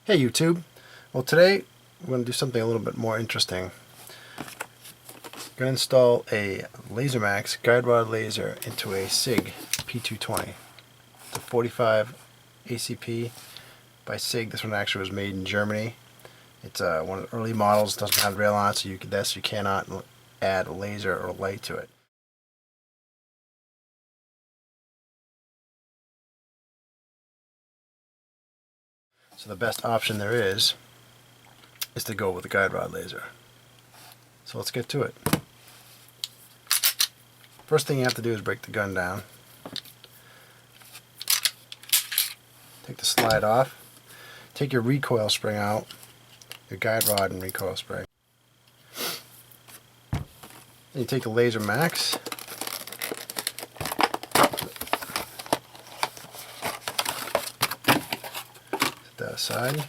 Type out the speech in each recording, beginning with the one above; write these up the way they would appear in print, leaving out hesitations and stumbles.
Hey YouTube. Well, today we're going to do something a little bit more interesting. We're going to install a LaserMax guide rod laser into a Sig P220. It's a 45 ACP by Sig. This one actually was made in Germany. It's one of the early models. Doesn't have rail on it, so you cannot add a laser or light to it. So the best option there is to go with a guide rod laser. So let's get to it. First thing you have to do is break the gun down. Take the slide off. Take your recoil spring out, your guide rod and recoil spring. Then you take the LaserMax. Set that aside.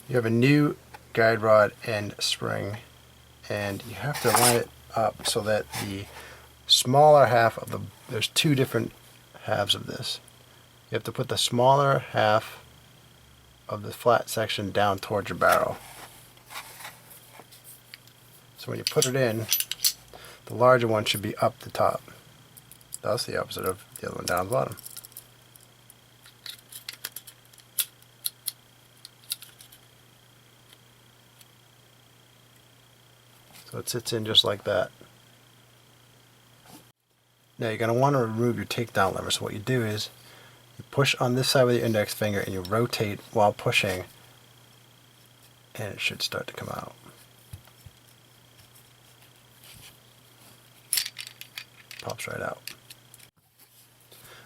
You have a new guide rod and spring, and you have to line it up so that the smaller half of there's two different halves of this. You have to put the smaller half of the flat section down towards your barrel. So when you put it in, the larger one should be up the top. That's the opposite of the other one down the bottom. So it sits in just like that. Now you're going to want to remove your takedown lever. So what you do is you push on this side with your index finger and you rotate while pushing, and it should start to come out. Pops right out.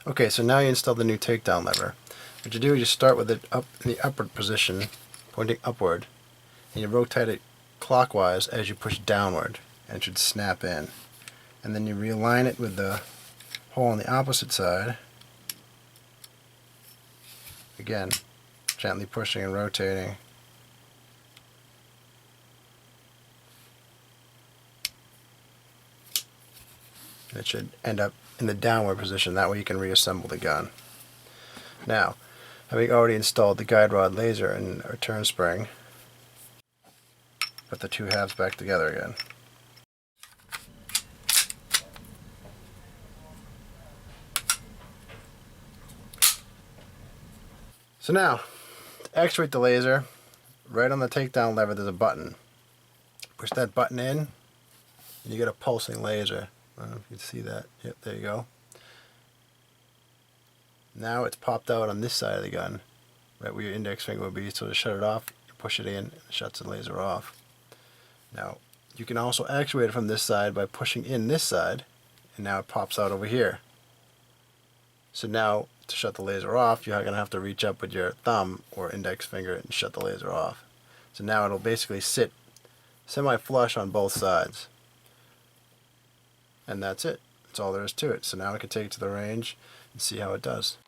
Okay, so now you install the new takedown lever. What you do is you start with it up in the upward position, pointing upward, and you rotate it clockwise as you push downward, and it should snap in. And then you realign it with the hole on the opposite side. Again, gently pushing and rotating. It should end up in the downward position. That way you can reassemble the gun. Now, having already installed the guide rod laser and return spring, put the two halves back together again. So now, to actuate the laser, right on the takedown lever there's a button. Push that button in, and you get a pulsing laser. I don't know if you can see that. Yep, there you go. Now it's popped out on this side of the gun, right where your index finger would be. So to shut it off, you push it in, and it shuts the laser off. Now, you can also actuate it from this side by pushing in this side, and now it pops out over here. So now, to shut the laser off, you're going to have to reach up with your thumb or index finger and shut the laser off. So now it'll basically sit semi-flush on both sides. And that's it. That's all there is to it. So now we can take it to the range and see how it does.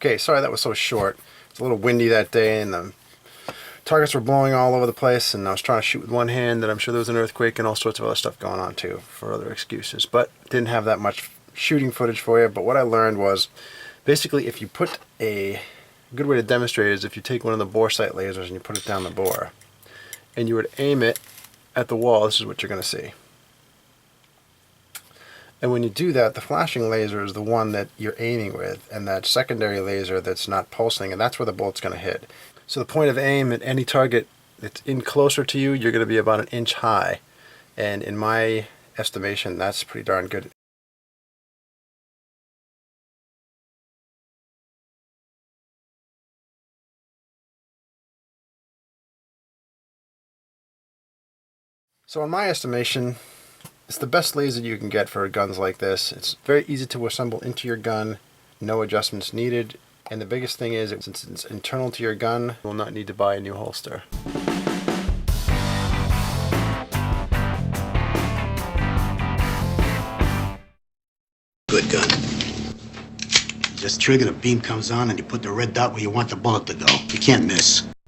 Okay, sorry that was so short. It's a little windy that day and the targets were blowing all over the place, and I was trying to shoot with one hand, and I'm sure there was an earthquake and all sorts of other stuff going on too for other excuses. But didn't have that much shooting footage for you. But what I learned was basically if you put a good way to demonstrate is if you take one of the bore sight lasers and you put it down the bore and you would aim it at the wall, this is what you're going to see. And when you do that, the flashing laser is the one that you're aiming with, and that secondary laser that's not pulsing, and that's where the bullet's going to hit. So the point of aim at any target that's in closer to you, you're going to be about 1 inch high. And in my estimation, that's pretty darn good. So in my estimation, it's the best laser you can get for guns like this. It's very easy to assemble into your gun, no adjustments needed, and the biggest thing is, since it's internal to your gun, you will not need to buy a new holster. Good gun. Just trigger, the beam comes on, and you put the red dot where you want the bullet to go. You can't miss.